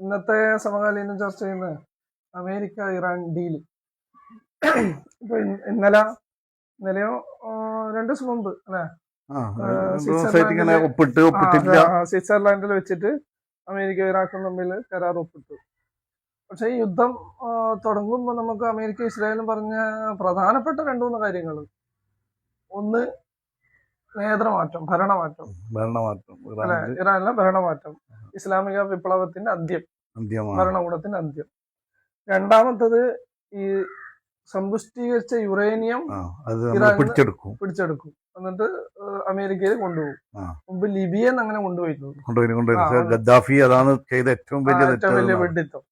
ഇന്നത്തെ സമകാലീന ചർച്ച ചെയ്യുന്ന അമേരിക്ക ഇറാൻ ഡീല്. ഇപ്പൊ ഇന്നലെയോ 2 ദിവസം മുമ്പ് അല്ലെ, സ്വിറ്റ്സർലാൻഡിൽ വെച്ചിട്ട് അമേരിക്ക ഇറാഖും തമ്മിൽ കരാർ ഒപ്പിട്ടു. പക്ഷെ ഈ യുദ്ധം തുടങ്ങുമ്പോൾ നമുക്ക് അമേരിക്ക ഇസ്രായേലും പറഞ്ഞ പ്രധാനപ്പെട്ട 2-3 കാര്യങ്ങൾ. ഒന്ന്, നേതൃമാറ്റം, ഭരണമാറ്റം അല്ലെ, ഇറാനിലെ ഭരണമാറ്റം, ഇസ്ലാമിക വിപ്ലവത്തിന്റെ അന്ത്യം, ഭരണകൂടത്തിന്റെ അന്ത്യം. രണ്ടാമത്തത് ഈ സമ്പുഷ്ടീകരിച്ച യുറേനിയം പിടിച്ചെടുക്കും, എന്നിട്ട് അമേരിക്കയിൽ കൊണ്ടുപോകും. മുമ്പ് ലിബിയെന്ന് അങ്ങനെ കൊണ്ടുപോയിരുന്നു. ഗദ്ദാഫി അതാണ് ചെയ്ത ഏറ്റവും വലിയ വെഡിത്തം.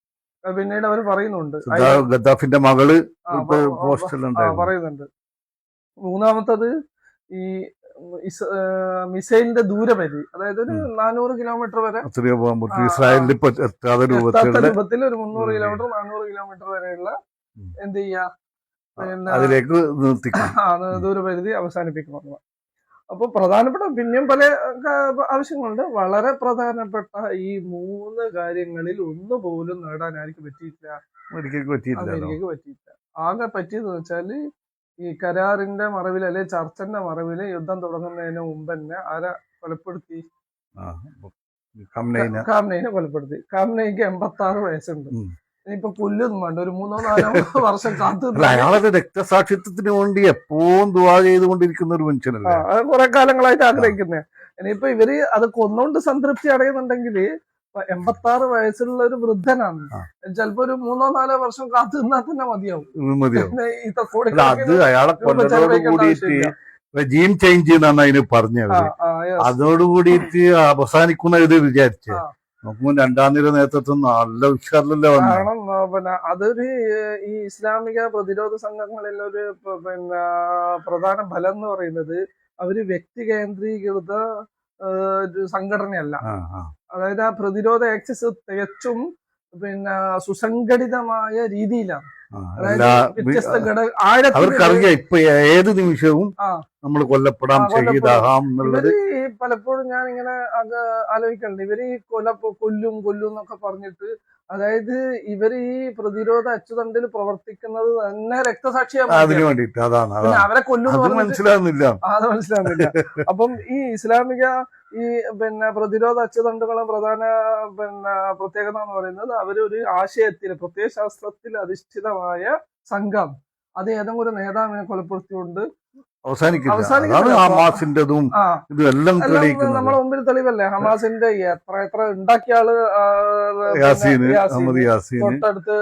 പിന്നീട് അവർ പറയുന്നുണ്ട്, ഗദ്ദാഫിന്റെ മകള് പറയുന്നുണ്ട്. മൂന്നാമത്തത് ഈ മിസൈലിന്റെ ദൂരപരിധി, അതായത് ഒരു 400 കിലോമീറ്റർ വരെ ഇസ്രായേലിൽ രൂപത്തിൽ ഒരു 300 കിലോമീറ്റർ 400 കിലോമീറ്റർ വരെയുള്ള എന്ത് ചെയ്യാ, അതിലേക്ക് ദൂരപരിധി അവസാനിപ്പിക്കണം. അപ്പൊ പ്രധാനപ്പെട്ട പിന്നെയും പല ആവശ്യങ്ങളുണ്ട്. വളരെ പ്രധാനപ്പെട്ട ഈ 3 കാര്യങ്ങളിൽ ഒന്നുപോലും നേടാൻ ആർക്ക് പറ്റിയിട്ടില്ല, അമേരിക്കക്ക് പറ്റിയിട്ടില്ല. ആകെ പറ്റിയെന്ന് വെച്ചാല് ഈ കരാറിന്റെ മറവിൽ അല്ലെ ചർച്ചന്റെ മറവില് യുദ്ധം തുടങ്ങുന്നതിന് മുമ്പ് തന്നെ ആരെ കൊലപ്പെടുത്തി, ഖാംനെയിനെ കൊലപ്പെടുത്തി. ഖാംനെയ്ക്ക് 86 വയസ്സുണ്ട്. ഇനിയിപ്പൊ കൊല്ലൊന്നും വേണ്ട, ഒരു 3-4 വർഷം കാത്തു. അയാളെ രക്തസാക്ഷിത്വത്തിന് വേണ്ടി എപ്പോഴും ദുആ ചെയ്തുകൊണ്ടിരിക്കുന്ന ഒരു മനുഷ്യനല്ലേ, അത് കുറെ കാലങ്ങളായിട്ട് ആഗ്രഹിക്കുന്നേ. ഇനിയിപ്പൊ ഇവര് അത് കൊന്നുകൊണ്ട് സംതൃപ്തി അടയുന്നുണ്ടെങ്കിൽ 86 വയസ്സുള്ള ഒരു വൃദ്ധനാണ്. ചിലപ്പോ ഒരു 3-4 വർഷം കാത്തു നിന്നാൽ തന്നെ മതിയാവും. അത് അയാളെ കൂടിയിട്ട് റെജീം ചേഞ്ച് എന്നാണ് അതിന് പറഞ്ഞത്. അതോടുകൂടിയിട്ട് അവസാനിക്കുന്ന ഇത് വിചാരിച്ചേ നോക്കുമ്പോൾ 2ാം നിര നേതൃത്വം നല്ല ഉഷാറിലല്ലേ വന്നു. കാരണം പിന്നെ അതൊരു ഈ ഇസ്ലാമിക പ്രതിരോധ സംഘങ്ങളിൽ ഒരു പ്രധാന ഫലം എന്ന് പറയുന്നത് അവര് വ്യക്തി കേന്ദ്രീകൃത സംഘടനയല്ല. അതായത് ആ പ്രതിരോധ ആക്സിസ് തികച്ചും സുസംഘടിതമായ രീതിയിലാണ്. അവർക്കറിയാം ഇപ്പൊ ഏത് നിമിഷവും നമ്മൾ കൊല്ലപ്പെടാം, ഷഹീദാകാം എന്നുള്ളത്. പലപ്പോഴും ഞാൻ ഇങ്ങനെ അത് ആലോചിക്കലുണ്ട്. ഇവര് ഈ കൊല്ലും എന്നൊക്കെ പറഞ്ഞിട്ട്, അതായത് ഇവര് ഈ പ്രതിരോധ അച്ചുതണ്ടിൽ പ്രവർത്തിക്കുന്നത് തന്നെ രക്തസാക്ഷിയാണ്, അതിനു വേണ്ടിട്ട്. അതാണ് അവരെ കൊല്ലും മനസ്സിലാകുന്നില്ല, അത് മനസ്സിലാകുന്നില്ല. അപ്പം ഈ ഇസ്ലാമിക ഈ പ്രതിരോധ അച്ചുതണ്ടുകളുടെ പ്രധാന പ്രത്യേകത എന്ന് പറയുന്നത് അവരൊരു ആശയത്തിൽ പ്രത്യയശാസ്ത്രത്തിൽ അധിഷ്ഠിതമായ സംഘം അത് ഏതെങ്കിലും ഒരു നേതാവിനെ കൊലപ്പെടുത്തിക്കൊണ്ട് നമ്മളെ മുമ്പിൽ തെളിവല്ലേ. ഹമാസിന്റെ എത്ര ഉണ്ടാക്കിയ ആള് തൊട്ടടുത്ത്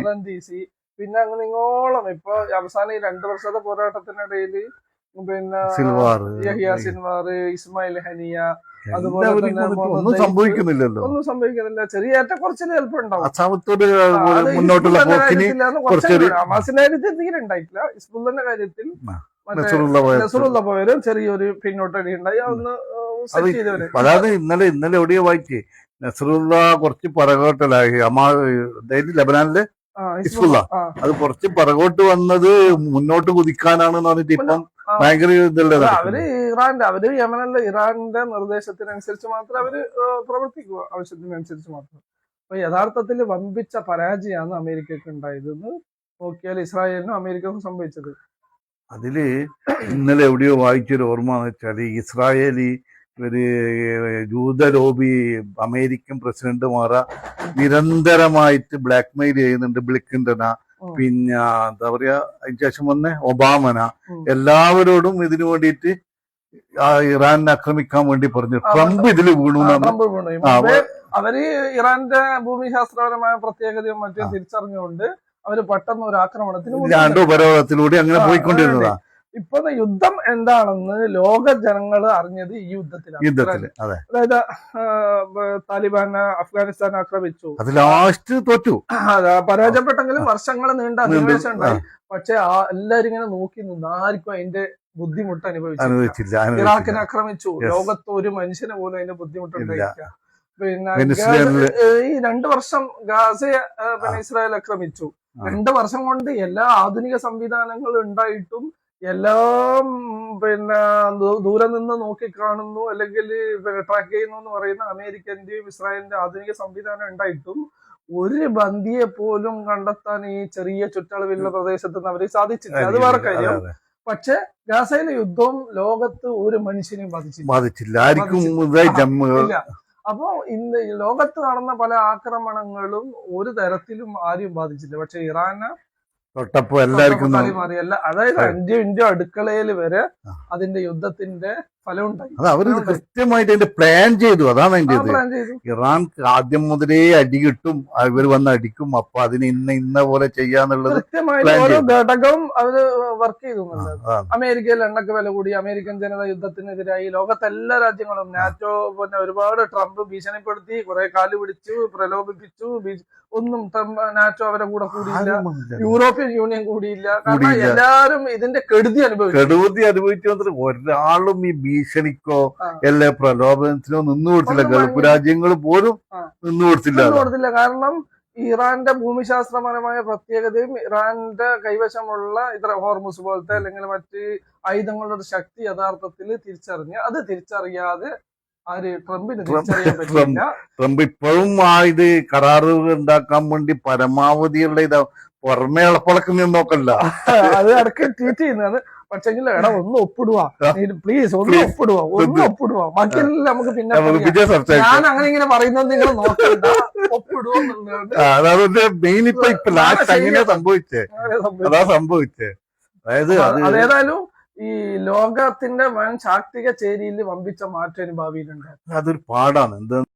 റന്തീസി, പിന്നെ അങ്ങ് നിങ്ങോളം ഇപ്പൊ അവസാനം ഈ 2 വർഷത്തെ പോരാട്ടത്തിനിടയിൽ യഹിയ സിൻവാർ, ഇസ്മായിൽ ഹനിയ, അതുപോലെ തന്നെ ഒന്നും സംഭവിക്കുന്നില്ല. ചെറിയ ഏറ്റക്കുറച്ചിൽ ചിലപ്പോൾ ഉണ്ടാവും. ഹമാസിന്റെ കാര്യത്തിൽ തീരെ ഉണ്ടായിട്ടില്ല. ഹിസ്ബുള്ളിന്റെ കാര്യത്തിൽ നസറുള്ള പോയാലും ചെറിയൊരു പിന്നോട്ടടി ഉണ്ടായി. അതൊന്ന് സെറ്റ് ചെയ്തവര്. അതായത് ഇന്നലെ എവിടെയോ വായിച്ചേ, നസറുള്ള കുറച്ച് പുറകോട്ടലായി. ലബനാനിലെ ഹിസ്ബുള്ള അത് കുറച്ച് പുറകോട്ട് വന്നത് മുന്നോട്ട് കുതിക്കാനാണെന്ന് പറഞ്ഞിട്ട് ഇപ്പം ഭയങ്കര ഇതല്ലേ. അവര് യമനല്ല, ഇറാന്റെ നിർദ്ദേശത്തിനനുസരിച്ച് മാത്രം അവര് പ്രവർത്തിക്കുക, ആവശ്യത്തിനനുസരിച്ച് മാത്രം. അപ്പൊ യഥാർത്ഥത്തിൽ വമ്പിച്ച പരാജയമാണ് അമേരിക്കക്ക് ഉണ്ടായതെന്ന് നോക്കിയാൽ ഇസ്രായേലിനും അമേരിക്കക്കും സംഭവിച്ചത്. അതില് ഇന്നലെ എവിടെയോ വായിച്ചൊരു ഓർമ്മ എന്ന് വെച്ചാല് ഇസ്രായേലി ഒരു ജൂത ലോബി അമേരിക്കൻ പ്രസിഡന്റുമാരെ നിരന്തരമായിട്ട് ബ്ലാക്ക് മെയിൽ ചെയ്യുന്നുണ്ട്. ബ്ലിക്കിന്റന, പിന്നെ എന്താ പറയാ അതിനുശേഷം വന്ന ഒബാമന, എല്ലാവരോടും ഇതിനു വേണ്ടിയിട്ട് ഇറാനെ ആക്രമിക്കാൻ വേണ്ടി പറഞ്ഞു. ട്രംപ് ഇതില് വീണു. അവര് ഇറാന്റെ ഭൂമിശാസ്ത്രപരമായ പ്രത്യേകതയും മറ്റും തിരിച്ചറിഞ്ഞുകൊണ്ട് അവര് പെട്ടെന്ന് ഒരു ആക്രമണത്തിന് ഉപരോധത്തിലൂടെ അങ്ങനെ പോയിക്കൊണ്ടിരുന്നതാ. ഇപ്പൊ യുദ്ധം എന്താണെന്ന് ലോക ജനങ്ങൾ അറിഞ്ഞത് ഈ യുദ്ധത്തിലാണ്. അതായത് താലിബാന് അഫ്ഗാനിസ്ഥാൻ ആക്രമിച്ചു, അത് ലാസ്റ്റ് തോറ്റു, പരാജയപ്പെട്ടെങ്കിലും വർഷങ്ങൾ നീണ്ട അധിനിവേശം ഉണ്ടായി. പക്ഷെ എല്ലാരും ഇങ്ങനെ നോക്കി നിന്ന് ആർക്കും അതിന്റെ ബുദ്ധിമുട്ട് അനുഭവിച്ചില്ല. ഇറാഖിനെ ആക്രമിച്ചു, ലോകത്ത് ഒരു മനുഷ്യന് പോലും അതിന്റെ ബുദ്ധിമുട്ടുണ്ടായില്ല. പിന്നെ ഈ 2 വർഷം ഗാസയെ ഇസ്രായേൽ ആക്രമിച്ചു. 2 വർഷം കൊണ്ട് എല്ലാ ആധുനിക സംവിധാനങ്ങളും ഉണ്ടായിട്ടും എല്ലാം പിന്നെ ദൂരെ നിന്ന് നോക്കിക്കാണുന്നു അല്ലെങ്കിൽ ട്രാക്ക് ചെയ്യുന്നു എന്ന് പറയുന്ന അമേരിക്കന്റെയും ഇസ്രായേലിന്റെ ആധുനിക സംവിധാനം ഉണ്ടായിട്ടും ഒരു ബന്ദിയെ പോലും കണ്ടെത്താൻ ഈ ചെറിയ ചുറ്റളവിലുള്ള പ്രദേശത്ത് നിന്ന് അവര് സാധിച്ചില്ല. അത് വേറെ കാര്യം. പക്ഷെ ഗാസയിലെ യുദ്ധം ലോകത്ത് ഒരു മനുഷ്യനെയും ബാധിച്ചില്ല. ആർക്കും ഇല്ല. അപ്പോ ഇന്ന് ലോകത്ത് നടന്ന പല ആക്രമണങ്ങളും ഒരു തരത്തിലും ആരും ബാധിച്ചില്ല. പക്ഷെ ഇറാനെ തൊട്ടപ്പോ എല്ലാവർക്കും മാറിയല്ല. അതായത് 5 മിനിറ്റ് അടുക്കളയിൽ വരെ അതിന്റെ യുദ്ധത്തിന്റെ ഫലം ഉണ്ടായി. അത് അവര് കൃത്യമായിട്ട് അതിന്റെ പ്ലാൻ ചെയ്തു. അതാണ് അതിന്റെ പ്ലാൻ ചെയ്തു. ഇറാൻ ആദ്യം മുതലേ അടി കിട്ടും, ഇവർ വന്ന് അടിക്കും, അപ്പൊ അതിന് ഇന്ന പോലെ ചെയ്യാന്നുള്ളത് കൃത്യമായിട്ട് ഓരോ ഘടകവും അവര് വർക്ക് ചെയ്തു എന്നുള്ളത്. അമേരിക്കയിൽ എണ്ണക്ക് വില കൂടി, അമേരിക്കൻ ജനത യുദ്ധത്തിനെതിരായി, ലോകത്തെ എല്ലാ രാജ്യങ്ങളും നാറ്റോ പിന്നെ ഒരുപാട് ട്രംപ് ഭീഷണിപ്പെടുത്തി, കുറെ കാല് പിടിച്ചു, പ്രലോഭിപ്പിച്ചു, ഒന്നും നാറ്റോ അവരെ കൂടെ കൂടിയില്ല, യൂറോപ്യൻ യൂണിയൻ കൂടിയില്ല. കാരണം എല്ലാരും ഇതിന്റെ കെടുതി അനുഭവിച്ചു. ഒരാളും ഈ ഭീഷണിക്കോ എല്ലാ പ്രലോഭനത്തിനോ നിന്നു കൊടുത്തില്ല. ഗൾഫ് രാജ്യങ്ങൾ പോലും നിന്നു കൊടുത്തില്ല. കാരണം ഇറാന്റെ ഭൂമിശാസ്ത്രപരമായ പ്രത്യേകതയും ഇറാന്റെ കൈവശമുള്ള ഇത്ര ഹോർമുസ് പോലത്തെ അല്ലെങ്കിൽ മറ്റ് ആയുധങ്ങളുടെ ശക്തി യഥാർത്ഥത്തിൽ അത് തിരിച്ചറിയാതെ ട്രംപിന് തിരിച്ചറിയാൻ പറ്റില്ല. ട്രംപ് ഇപ്പോഴും ഇത് കരാറുകൾ ഉണ്ടാക്കാൻ വേണ്ടി പരമാവധിയുള്ള ഇത് പുറമേ ഇളപ്പളക്കുന്ന നോക്കല്ല. അത് ഇടയ്ക്ക് ട്വീറ്റ് ചെയ്യുന്നതാണ്. പക്ഷെങ്കിൽ എടാ ഒന്ന് ഒപ്പിടുവാ, പ്ലീസ് ഒന്ന് ഒപ്പിടുവാ, ബാക്കിയെല്ലാം നമുക്ക് പിന്നെ ഞാൻ അങ്ങനെ ഇങ്ങനെ പറയുന്നത് നിങ്ങൾ നോക്കണ്ട, ഒപ്പിടുവെന്നുള്ളത് സംഭവിച്ചേ. അതായത് അതേതായാലും ഈ ലോകത്തിന്റെ വൻ ശാക്തിക ചേരിയിൽ വമ്പിച്ച മാറ്റം ഭാവിയിലുണ്ട്. അതൊരു പാടാണ്. എന്താ